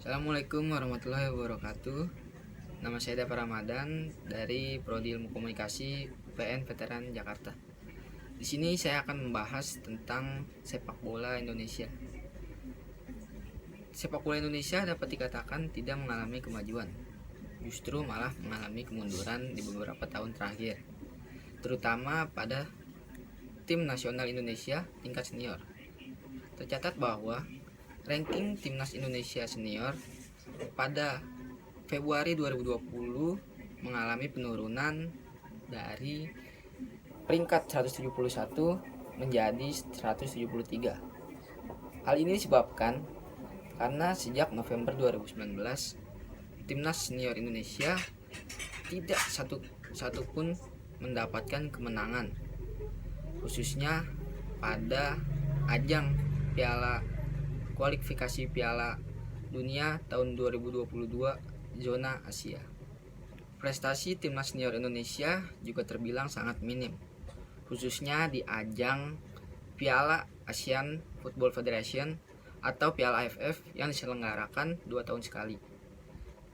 Assalamualaikum warahmatullahi wabarakatuh. Nama saya Dapa Ramadan dari Prodi Ilmu Komunikasi UPN Veteran Jakarta. Di sini saya akan membahas tentang sepak bola Indonesia. Sepak bola Indonesia dapat dikatakan tidak mengalami kemajuan, justru malah mengalami kemunduran di beberapa tahun terakhir, terutama pada tim nasional Indonesia tingkat senior. Tercatat bahwa ranking timnas Indonesia senior pada Februari 2020 mengalami penurunan dari peringkat 171 menjadi 173. Hal ini disebabkan karena sejak November 2019 timnas senior Indonesia tidak satu pun mendapatkan kemenangan, khususnya pada ajang kualifikasi Piala Dunia tahun 2022 zona Asia. Prestasi timnas senior Indonesia juga terbilang sangat minim, khususnya di ajang Piala Asian Football Federation atau Piala AFF yang diselenggarakan 2 tahun sekali.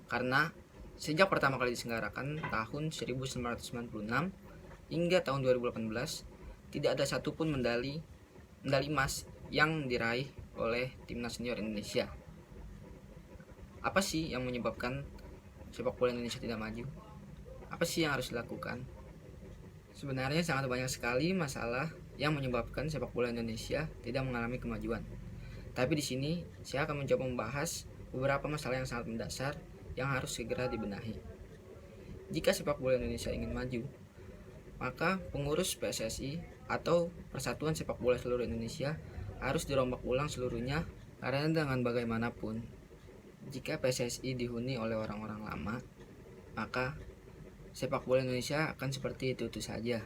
Karena sejak pertama kali diselenggarakan tahun 1996 hingga tahun 2018 tidak ada satupun medali emas yang diraih oleh timnas senior Indonesia. Apa sih yang menyebabkan sepak bola Indonesia tidak maju? Apa sih yang harus dilakukan? Sebenarnya sangat banyak sekali masalah yang menyebabkan sepak bola Indonesia tidak mengalami kemajuan. Tapi di sini saya akan mencoba membahas beberapa masalah yang sangat mendasar yang harus segera dibenahi. Jika sepak bola Indonesia ingin maju, maka pengurus PSSI atau Persatuan Sepak Bola Seluruh Indonesia harus dirombak ulang seluruhnya, karena dengan bagaimanapun jika PSSI dihuni oleh orang-orang lama, maka sepak bola Indonesia akan seperti itu saja.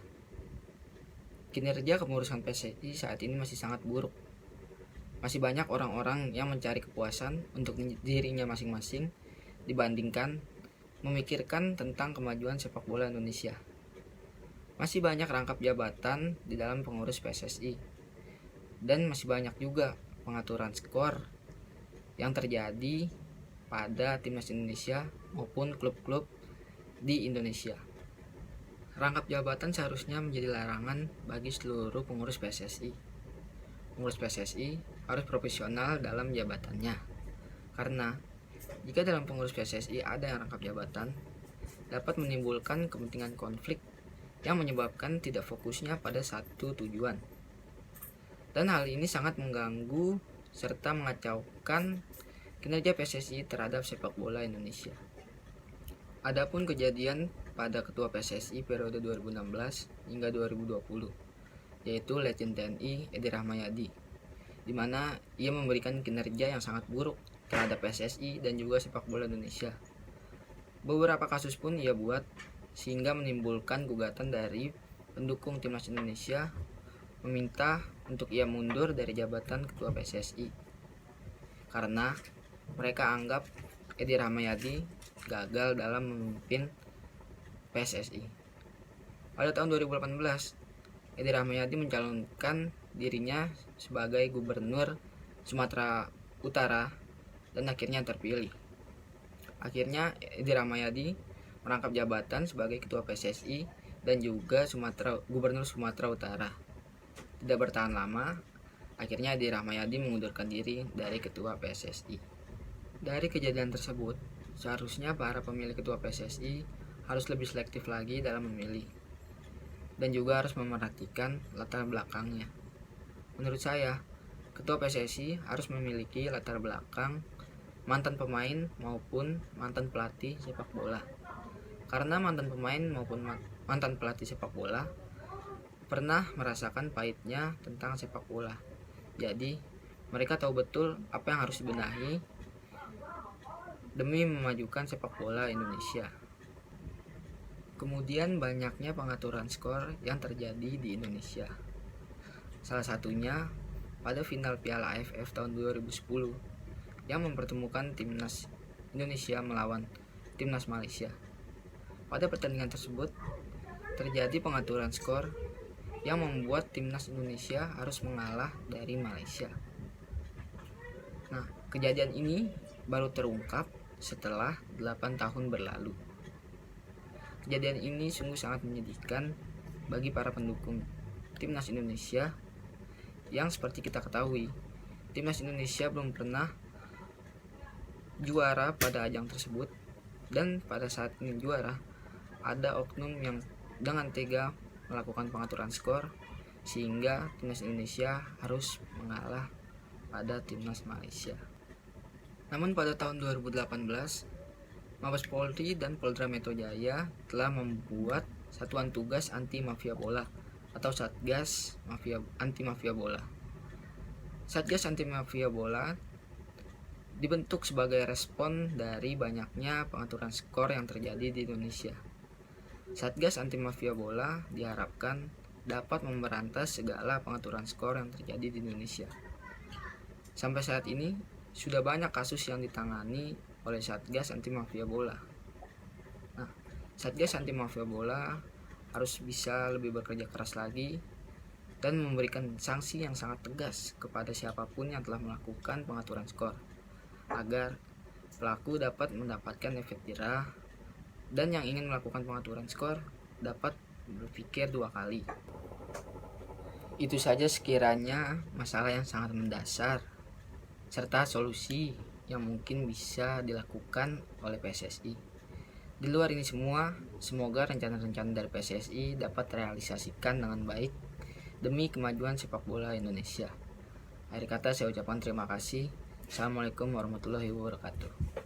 Kinerja kepengurusan PSSI saat ini masih sangat buruk. Masih banyak orang-orang yang mencari kepuasan untuk dirinya masing-masing dibandingkan memikirkan tentang kemajuan sepak bola Indonesia. Masih banyak rangkap jabatan di dalam pengurus PSSI. Dan masih banyak juga pengaturan skor yang terjadi pada timnas Indonesia maupun klub-klub di Indonesia. Rangkap jabatan seharusnya menjadi larangan bagi seluruh pengurus PSSI. Pengurus PSSI harus profesional dalam jabatannya. Karena jika dalam pengurus PSSI ada yang rangkap jabatan, dapat menimbulkan kepentingan konflik yang menyebabkan tidak fokusnya pada satu tujuan. Dan hal ini sangat mengganggu serta mengacaukan kinerja PSSI terhadap sepak bola Indonesia. Adapun kejadian pada ketua PSSI periode 2016 hingga 2020, yaitu Legend TNI Edi Rahmayadi, di mana ia memberikan kinerja yang sangat buruk terhadap PSSI dan juga sepak bola Indonesia. Beberapa kasus pun ia buat sehingga menimbulkan gugatan dari pendukung timnas Indonesia meminta untuk ia mundur dari jabatan ketua PSSI karena mereka anggap Edi Rahmayadi gagal dalam memimpin PSSI. Pada tahun 2018, Edi Rahmayadi mencalonkan dirinya sebagai gubernur Sumatera Utara dan akhirnya terpilih. Akhirnya Edi Rahmayadi merangkap jabatan sebagai ketua PSSI dan juga gubernur Sumatera Utara. Tidak bertahan lama, akhirnya Edi Rahmayadi mengundurkan diri dari ketua PSSI. Dari kejadian tersebut, seharusnya para pemilih ketua PSSI harus lebih selektif lagi dalam memilih, dan juga harus memerhatikan latar belakangnya. Menurut saya, ketua PSSI harus memiliki latar belakang mantan pemain maupun mantan pelatih sepak bola. Karena mantan pemain maupun mantan pelatih sepak bola pernah merasakan pahitnya tentang sepak bola. Jadi, mereka tahu betul apa yang harus dibenahi demi memajukan sepak bola Indonesia. Kemudian banyaknya pengaturan skor yang terjadi di Indonesia. Salah satunya pada final Piala AFF tahun 2010 yang mempertemukan timnas Indonesia melawan timnas Malaysia. Pada pertandingan tersebut terjadi pengaturan skor yang membuat timnas Indonesia harus mengalah dari Malaysia. Nah, kejadian ini baru terungkap setelah 8 tahun berlalu. Kejadian ini sungguh sangat menyedihkan bagi para pendukung Timnas Indonesia yang seperti kita ketahui, Timnas Indonesia belum pernah juara pada ajang tersebut, dan pada saat ingin juara ada oknum yang dengan tega melakukan pengaturan skor sehingga Timnas Indonesia harus mengalah pada Timnas Malaysia. Namun pada tahun 2018, Mabes Polri dan Polda Metro Jaya telah membuat Satuan Tugas Anti Mafia Bola atau Satgas Anti Mafia Bola. Satgas Anti Mafia Bola dibentuk sebagai respon dari banyaknya pengaturan skor yang terjadi di Indonesia. Satgas Anti Mafia Bola diharapkan dapat memberantas segala pengaturan skor yang terjadi di Indonesia. Sampai saat ini sudah banyak kasus yang ditangani oleh Satgas Anti Mafia Bola. Nah, Satgas Anti Mafia Bola harus bisa lebih bekerja keras lagi dan memberikan sanksi yang sangat tegas kepada siapapun yang telah melakukan pengaturan skor, agar pelaku dapat mendapatkan efek jerah dan yang ingin melakukan pengaturan skor dapat berpikir dua kali. Itu saja sekiranya masalah yang sangat mendasar serta solusi yang mungkin bisa dilakukan oleh PSSI. Di luar ini semua, semoga rencana-rencana dari PSSI dapat terrealisasikan dengan baik demi kemajuan sepak bola Indonesia. Akhir kata saya ucapkan terima kasih. Assalamualaikum warahmatullahi wabarakatuh.